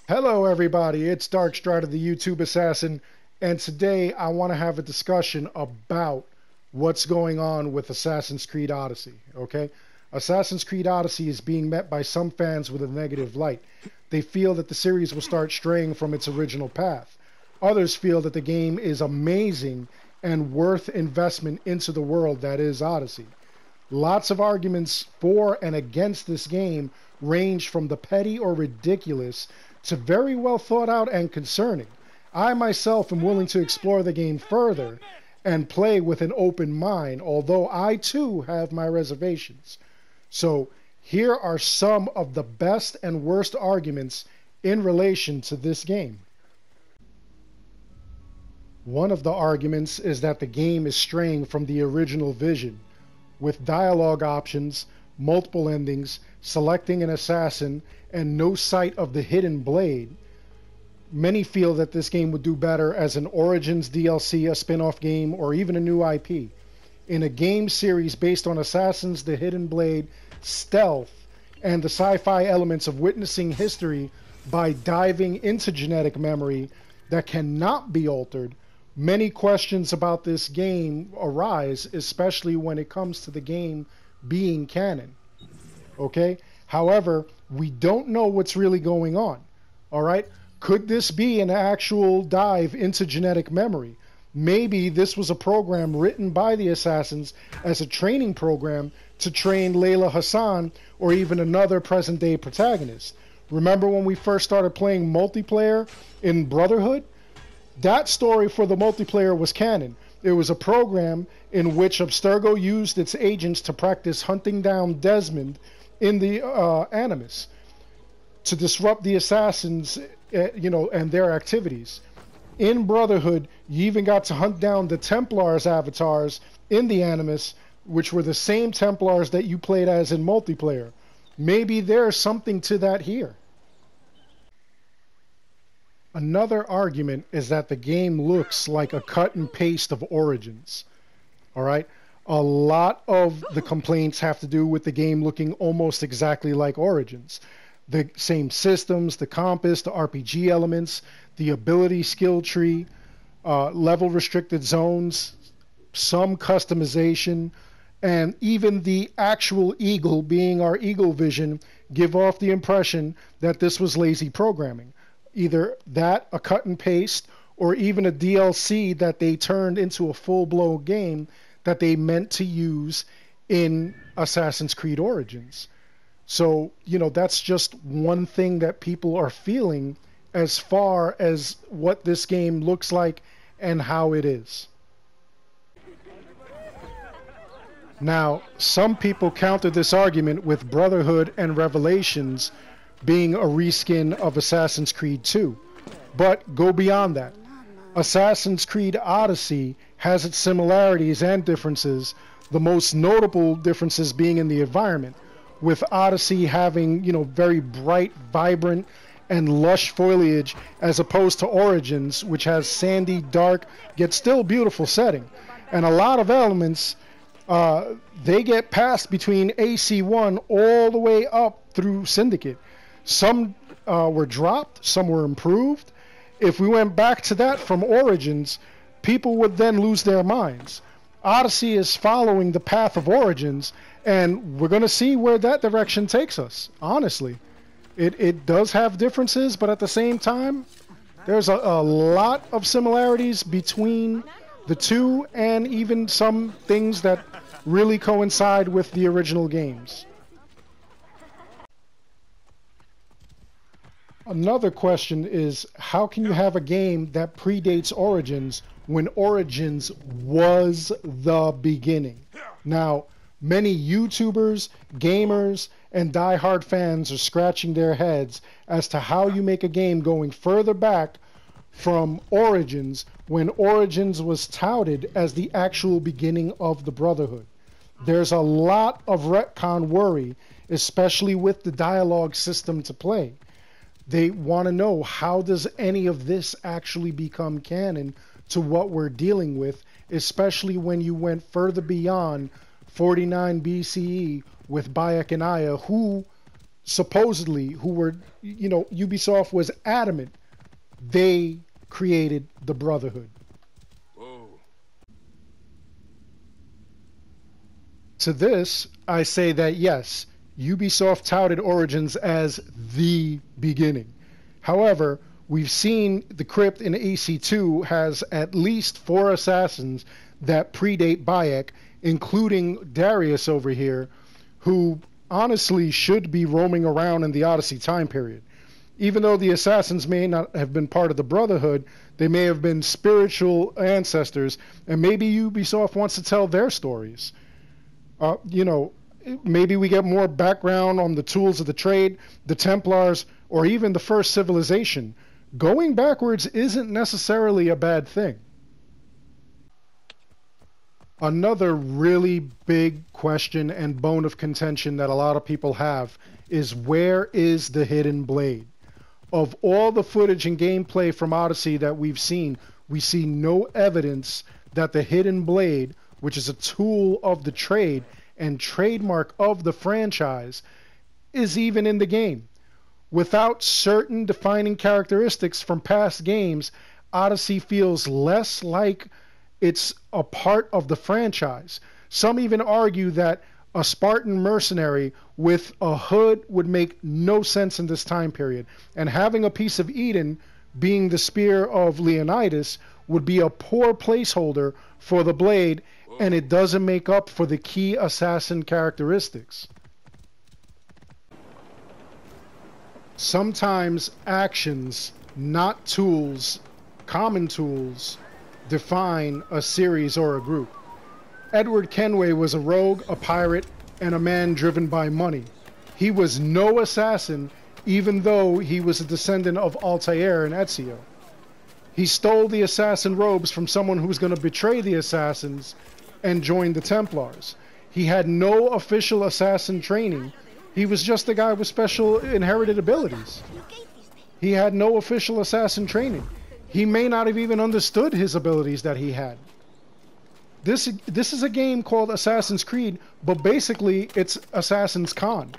Hello everybody, it's Darkstrider the YouTube Assassin, and today I want to have a discussion about what's going on with Assassin's Creed Odyssey, okay? Assassin's Creed Odyssey is being met by some fans with a negative light. They feel that the series will start straying from its original path. Others feel that the game is amazing and worth investment into the world that is Odyssey. Lots of arguments for and against this game range from the petty or ridiculous to very well thought out and concerning. I myself am willing to explore the game further and play with an open mind, although I too have my reservations. So here are some of the best and worst arguments in relation to this game. One of the arguments is that the game is straying from the original vision, with dialogue options, multiple endings, selecting an assassin, and no sight of the hidden blade. Many feel that this game would do better as an Origins DLC, a spin-off game, or even a new IP. In a game series based on assassins, the hidden blade, stealth, and the sci-fi elements of witnessing history by diving into genetic memory that cannot be altered, many questions about this game arise, especially when it comes to the game being canon. Okay? However, we don't know what's really going on. All right? Could this be an actual dive into genetic memory? Maybe this was a program written by the assassins as a training program to train Layla Hassan or even another present-day protagonist. Remember when we first started playing multiplayer in Brotherhood? That story for the multiplayer was canon. It was a program in which Abstergo used its agents to practice hunting down Desmond in the Animus to disrupt the assassins, and their activities. In Brotherhood, you even got to hunt down the Templars avatars in the Animus, which were the same Templars that you played as in multiplayer. Maybe there's something to that here. Another argument is that the game looks like a cut and paste of Origins. All right? A lot of the complaints have to do with the game looking almost exactly like Origins. The same systems, the compass, the RPG elements, the ability skill tree, level restricted zones, some customization, and even the actual eagle, being our eagle vision, give off the impression that this was lazy programming. Either that, a cut and paste, or even a DLC that they turned into a full-blown game that they meant to use in Assassin's Creed Origins. So, that's just one thing that people are feeling as far as what this game looks like and how it is. Now, some people counter this argument with Brotherhood and Revelations being a reskin of Assassin's Creed 2. But go beyond that. Assassin's Creed Odyssey has its similarities and differences, the most notable differences being in the environment, with Odyssey having, very bright, vibrant, and lush foliage as opposed to Origins, which has sandy, dark, yet still beautiful setting. And a lot of elements, they get passed between AC1 all the way up through Syndicate. Some were dropped, some were improved. If we went back to that from Origins, people would then lose their minds. Odyssey is following the path of Origins, and we're going to see where that direction takes us, honestly. It does have differences, but at the same time, there's a lot of similarities between the two, and even some things that really coincide with the original games. Another question is, how can you have a game that predates Origins when Origins was the beginning? Now, many YouTubers, gamers, and die-hard fans are scratching their heads as to how you make a game going further back from Origins when Origins was touted as the actual beginning of the Brotherhood. There's a lot of retcon worry, especially with the dialogue system to play. They want to know, how does any of this actually become canon to what we're dealing with, especially when you went further beyond 49 BCE with Bayek and Aya, who supposedly, who were, you know, Ubisoft was adamant they created the Brotherhood. Whoa. To this, I say that yes, Ubisoft touted Origins as the beginning. However, we've seen the crypt in AC2 has at least 4 assassins that predate Bayek, including Darius over here, who honestly should be roaming around in the Odyssey time period. Even though the assassins may not have been part of the Brotherhood, they may have been spiritual ancestors, and maybe Ubisoft wants to tell their stories. You know, maybe we get more background on the tools of the trade, the Templars, or even the first civilization. Going backwards isn't necessarily a bad thing. Another really big question and bone of contention that a lot of people have is, where is the hidden blade? Of all the footage and gameplay from Odyssey that we've seen, we see no evidence that the hidden blade, which is a tool of the trade and trademark of the franchise, is even in the game. Without certain defining characteristics from past games, Odyssey feels less like it's a part of the franchise. Some even argue that a Spartan mercenary with a hood would make no sense in this time period, and having a piece of Eden being the spear of Leonidas would be a poor placeholder for the blade, and it doesn't make up for the key assassin characteristics. Sometimes actions, not tools, common tools, define a series or a group. Edward Kenway was a rogue, a pirate, and a man driven by money. He was no assassin, even though he was a descendant of Altair and Ezio. He stole the assassin robes from someone who was going to betray the assassins and join the Templars. He had no official assassin training. He was just a guy with special inherited abilities. He had no official assassin training. He may not have even understood his abilities that he had. This is a game called Assassin's Creed, but basically it's Assassin's Con.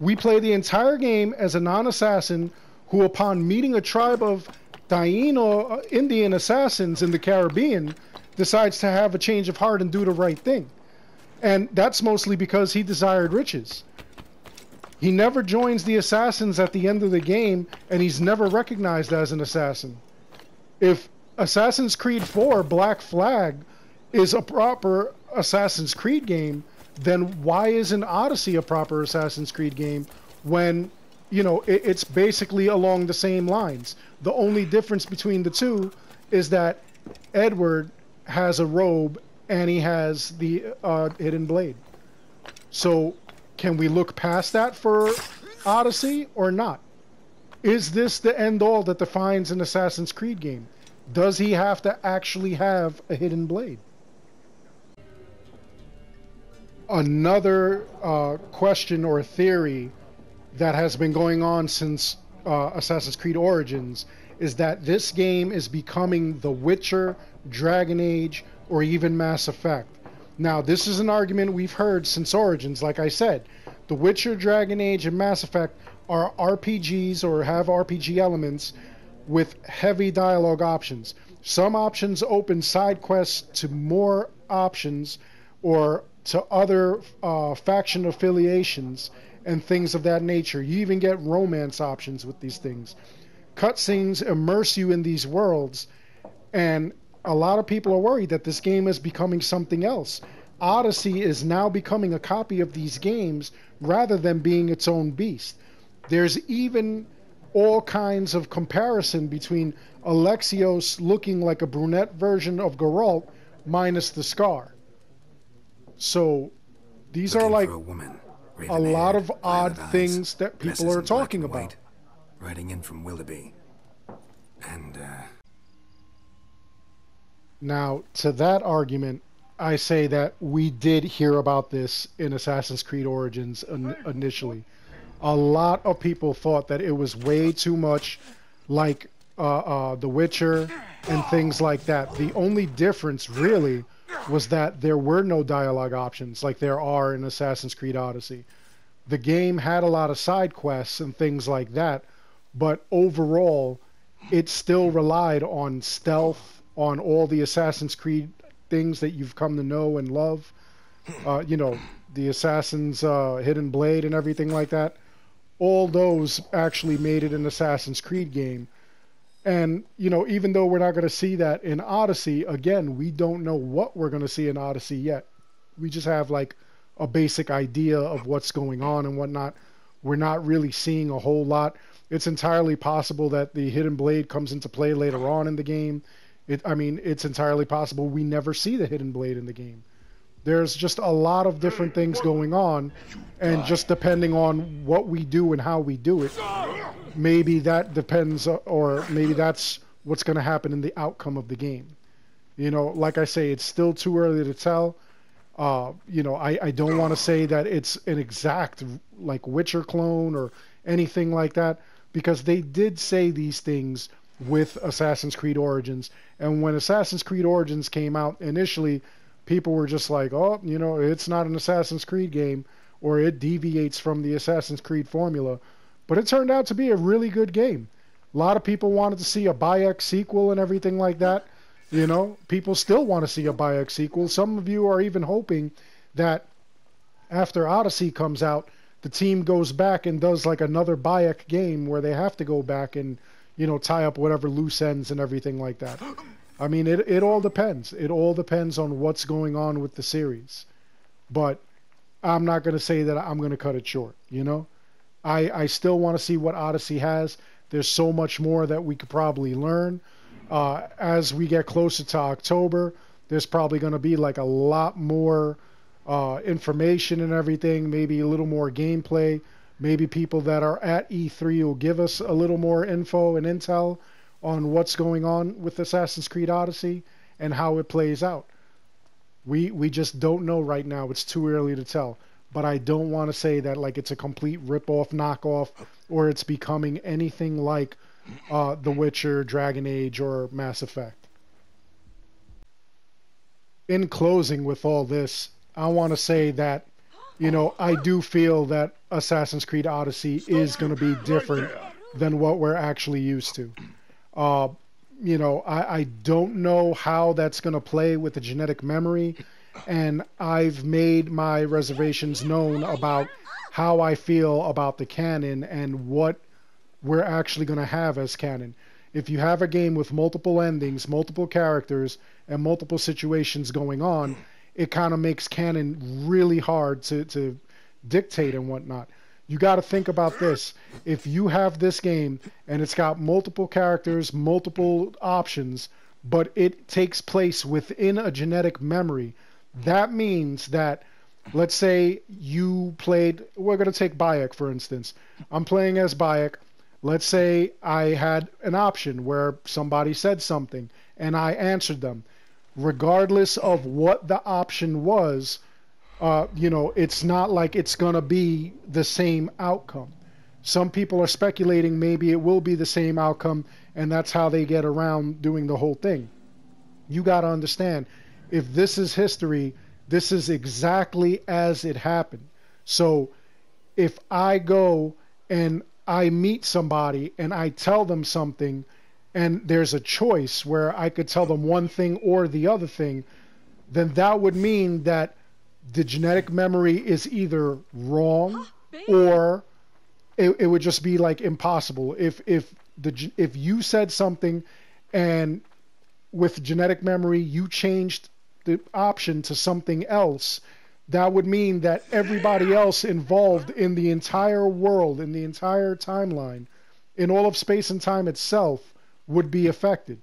We play the entire game as a non-assassin who, upon meeting a tribe of Taino Indian assassins in the Caribbean, decides to have a change of heart and do the right thing. And that's mostly because he desired riches. He never joins the assassins at the end of the game, and he's never recognized as an assassin. If Assassin's Creed 4 Black Flag is a proper Assassin's Creed game, then why isn't Odyssey a proper Assassin's Creed game when, you know, it's basically along the same lines? The only difference between the two is that Edward has a robe and he has the hidden blade. So can we look past that for Odyssey or not? Is this the end all that defines an Assassin's Creed game? Does he have to actually have a hidden blade? Another question or theory that has been going on since Assassin's Creed Origins is that this game is becoming The Witcher, Dragon Age, or even Mass Effect. Now, this is an argument we've heard since Origins. Like I said, The Witcher, Dragon Age, and Mass Effect are RPGs or have RPG elements with heavy dialogue options. Some options open side quests to more options or to other faction affiliations and things of that nature. You even get romance options with these things. Cutscenes immerse you in these worlds, and a lot of people are worried that this game is becoming something else. Odyssey is now becoming a copy of these games rather than being its own beast. There's even all kinds of comparison between Alexios looking like a brunette version of Geralt minus the scar. So these are like a lot of odd things that people are talking about. Riding in from Willoughby. And now, to that argument, I say that we did hear about this in Assassin's Creed Origins initially. A lot of people thought that it was way too much like The Witcher and things like that. The only difference really was that there were no dialogue options like there are in Assassin's Creed Odyssey. The game had a lot of side quests and things like that, but overall, it still relied on stealth, on all the Assassin's Creed things that you've come to know and love. You know, the Assassin's Hidden Blade and everything like that. All those actually made it an Assassin's Creed game. And, you know, even though we're not going to see that in Odyssey, again, we don't know what we're going to see in Odyssey yet. We just have like a basic idea of what's going on and whatnot. We're not really seeing a whole lot. It's entirely possible that the Hidden Blade comes into play later on in the game. I mean, it's entirely possible we never see the Hidden Blade in the game. There's just a lot of different things going on, and just depending on what we do and how we do it, maybe that depends, or maybe that's what's going to happen in the outcome of the game. You know, like I say, it's still too early to tell. You know, I don't want to say that it's an exact, like, Witcher clone or anything like that, because they did say these things with Assassin's Creed Origins. And when Assassin's Creed Origins came out initially, people were just like, oh, you know, it's not an Assassin's Creed game, or it deviates from the Assassin's Creed formula. But it turned out to be a really good game. A lot of people wanted to see a Bayek sequel and everything like that. You know, people still want to see a Bayek sequel. Some of you are even hoping that after Odyssey comes out, the team goes back and does like another Bayek game where they have to go back and, you know, tie up whatever loose ends and everything like that. I mean, it all depends. It all depends on what's going on with the series. But I'm not going to say that I'm going to cut it short, you know? I still want to see what Odyssey has. There's so much more that we could probably learn. As we get closer to October, there's probably going to be like a lot more information and everything, maybe a little more gameplay. Maybe people that are at E3 will give us a little more info and intel on what's going on with Assassin's Creed Odyssey and how it plays out. We just don't know right now. It's too early to tell. But I don't want to say that like it's a complete rip-off, knockoff, or it's becoming anything like The Witcher, Dragon Age, or Mass Effect. In closing with all this, I want to say that, you know, I do feel that Assassin's Creed Odyssey is going to be different than what we're actually used to. You know, I don't know how that's going to play with the genetic memory, and I've made my reservations known about how I feel about the canon and what we're actually going to have as canon. If you have a game with multiple endings, multiple characters, and multiple situations going on, it kind of makes canon really hard to dictate and whatnot. You got to think about this. If you have this game and it's got multiple characters, multiple options, but it takes place within a genetic memory, that means that, let's say you played, we're going to take Bayek, for instance. I'm playing as Bayek. Let's say I had an option where somebody said something and I answered them. Regardless of what the option was, you know, it's not like it's going to be the same outcome. Some people are speculating maybe it will be the same outcome, and that's how they get around doing the whole thing. You got to understand, if this is history, this is exactly as it happened. So if I go and I meet somebody and I tell them something, and there's a choice where I could tell them one thing or the other thing, then that would mean that the genetic memory is either wrong or it would just be like impossible. If you said something and with genetic memory you changed the option to something else, that would mean that everybody else involved in the entire world, in the entire timeline, in all of space and time itself, would be affected.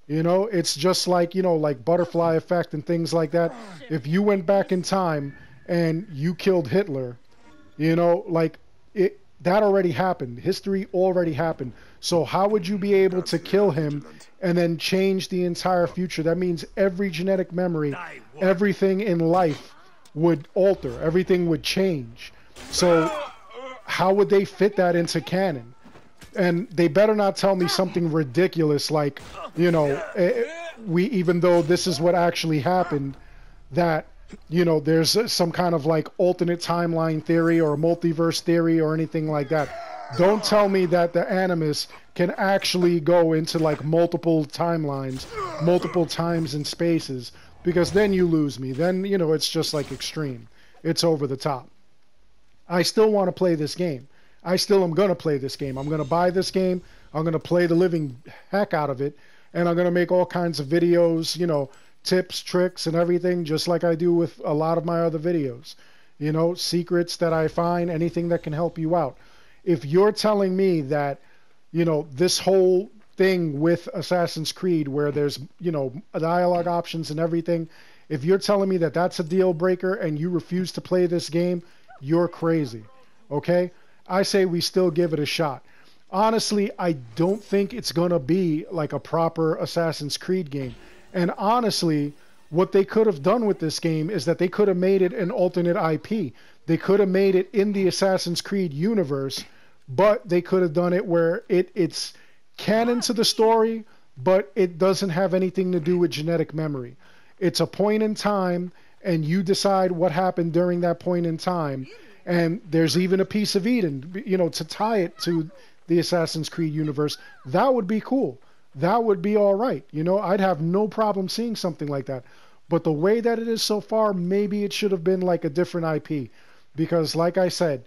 You know, it's just like, you know, like butterfly effect and things like that. If you went back in time and you killed Hitler, you know, like that already happened. History already happened. So how would you be able to kill him and then change the entire future? That means every genetic memory, everything in life would alter. Everything would change. So how would they fit that into canon? And they better not tell me something ridiculous like, you know, even though this is what actually happened, that you know, there's some kind of like alternate timeline theory or multiverse theory or anything like that. Don't tell me that the Animus can actually go into like multiple timelines, multiple times and spaces, because then you lose me. Then, you know, it's just like extreme. It's over the top. I still want to play this game. I still am going to play this game. I'm going to buy this game. I'm going to play the living heck out of it. And I'm going to make all kinds of videos, you know, tips, tricks, and everything, just like I do with a lot of my other videos. You know, secrets that I find, anything that can help you out. If you're telling me that, you know, this whole thing with Assassin's Creed where there's, you know, dialogue options and everything, if you're telling me that that's a deal breaker and you refuse to play this game, you're crazy. Okay? I say we still give it a shot. Honestly, I don't think it's going to be like a proper Assassin's Creed game. And honestly, what they could have done with this game is that they could have made it an alternate IP. They could have made it in the Assassin's Creed universe, but they could have done it where it's canon to the story, but it doesn't have anything to do with genetic memory. It's a point in time, and you decide what happened during that point in time. And there's even a piece of Eden, you know, to tie it to the Assassin's Creed universe. That would be cool. That would be all right. You know, I'd have no problem seeing something like that. But the way that it is so far, maybe it should have been like a different IP. Because like I said,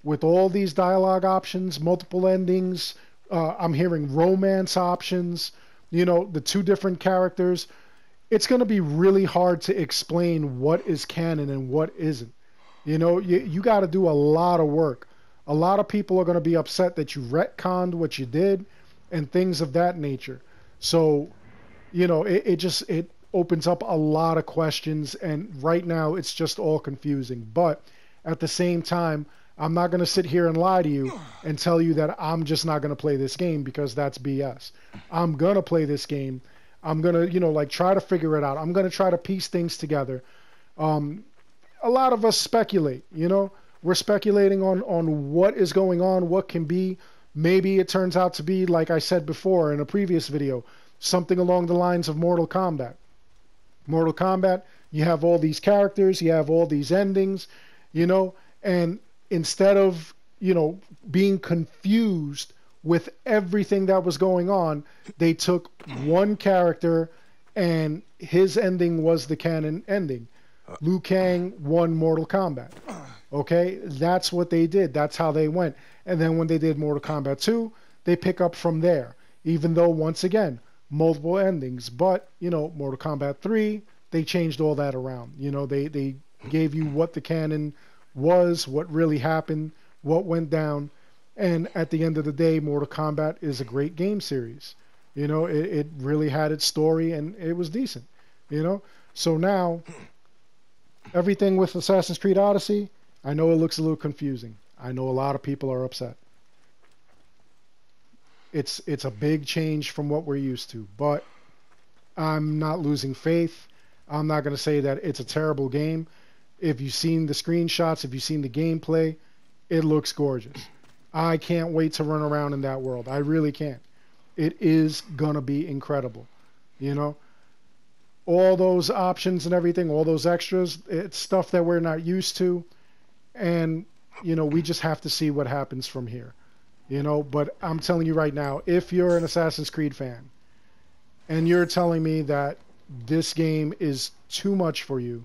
with all these dialogue options, multiple endings, I'm hearing romance options, you know, the two different characters, it's going to be really hard to explain what is canon and what isn't. You know, you got to do a lot of work. A lot of people are going to be upset that you retconned what you did and things of that nature. So, you know, it opens up a lot of questions, and right now it's just all confusing. But at the same time, I'm not going to sit here and lie to you and tell you that I'm just not going to play this game, because that's BS. I'm going to play this game. I'm going to, you know, like try to figure it out. I'm going to try to piece things together. A lot of us speculate, you know, we're speculating on what is going on, what can be. Maybe it turns out to be, like I said before in a previous video, something along the lines of Mortal Kombat. Mortal Kombat, you have all these characters, you have all these endings, you know, and instead of, you know, being confused with everything that was going on, they took one character and his ending was the canon ending. Liu Kang won Mortal Kombat. Okay, that's what they did. That's how they went. And then when they did Mortal Kombat 2, they pick up from there. Even though, once again, multiple endings. But, you know, Mortal Kombat 3, they changed all that around. You know, they gave you what the canon was, what really happened, what went down. And at the end of the day, Mortal Kombat is a great game series. You know, it really had its story and it was decent. You know, so now everything with Assassin's Creed Odyssey, I know it looks a little confusing. I know a lot of people are upset. It's a big change from what we're used to, but I'm not losing faith. I'm not going to say that it's a terrible game. If you've seen the screenshots, if you've seen the gameplay, it looks gorgeous. I can't wait to run around in that world. I really can't. It is going to be incredible. You know, all those options and everything, all those extras, it's stuff that we're not used to. And, you know, we just have to see what happens from here. You know, but I'm telling you right now, if you're an Assassin's Creed fan and you're telling me that this game is too much for you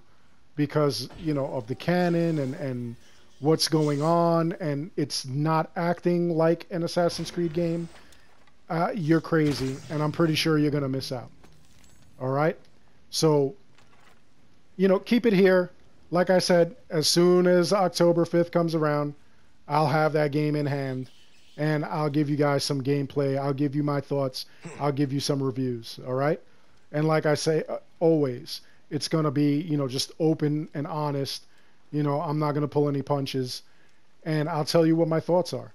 because, you know, of the canon and what's going on, and it's not acting like an Assassin's Creed game, you're crazy, and I'm pretty sure you're going to miss out. All right? So, you know, keep it here. Like I said, as soon as October 5th comes around, I'll have that game in hand, and I'll give you guys some gameplay. I'll give you my thoughts. I'll give you some reviews, all right? And like I say, always, it's going to be, you know, just open and honest. You know, I'm not going to pull any punches, and I'll tell you what my thoughts are.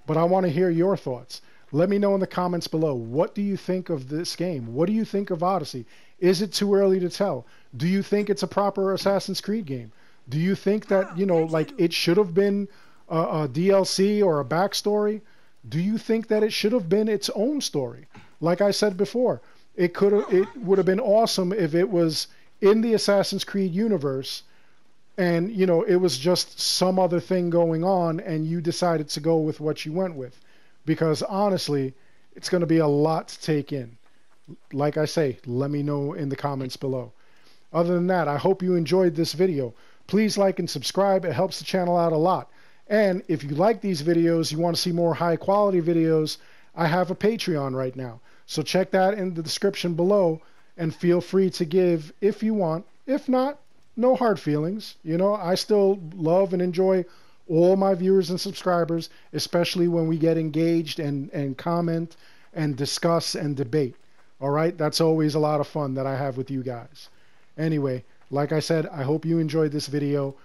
But I want to hear your thoughts. Let me know in the comments below. What do you think of this game? What do you think of Odyssey? Is it too early to tell? Do you think it's a proper Assassin's Creed game? Do you think that, you know, like it should have been a DLC or a backstory? Do you think that it should have been its own story? Like I said before, it would have been awesome if it was in the Assassin's Creed universe, and you know, it was just some other thing going on and you decided to go with what you went with, because honestly, it's going to be a lot to take in. Like I say, let me know in the comments below. Other than that, I hope you enjoyed this video. Please like and subscribe. It helps the channel out a lot. And if you like these videos, you want to see more high quality videos, I have a Patreon right now. So check that in the description below and feel free to give if you want. If not, no hard feelings. You know, I still love and enjoy all my viewers and subscribers, especially when we get engaged and comment and discuss and debate. All right, that's always a lot of fun that I have with you guys. Anyway, like I said, I hope you enjoyed this video.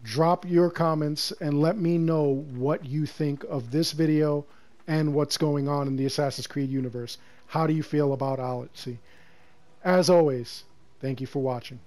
Drop your comments and let me know what you think of this video and what's going on in the Assassin's Creed universe. How do you feel about Odyssey? As always, thank you for watching.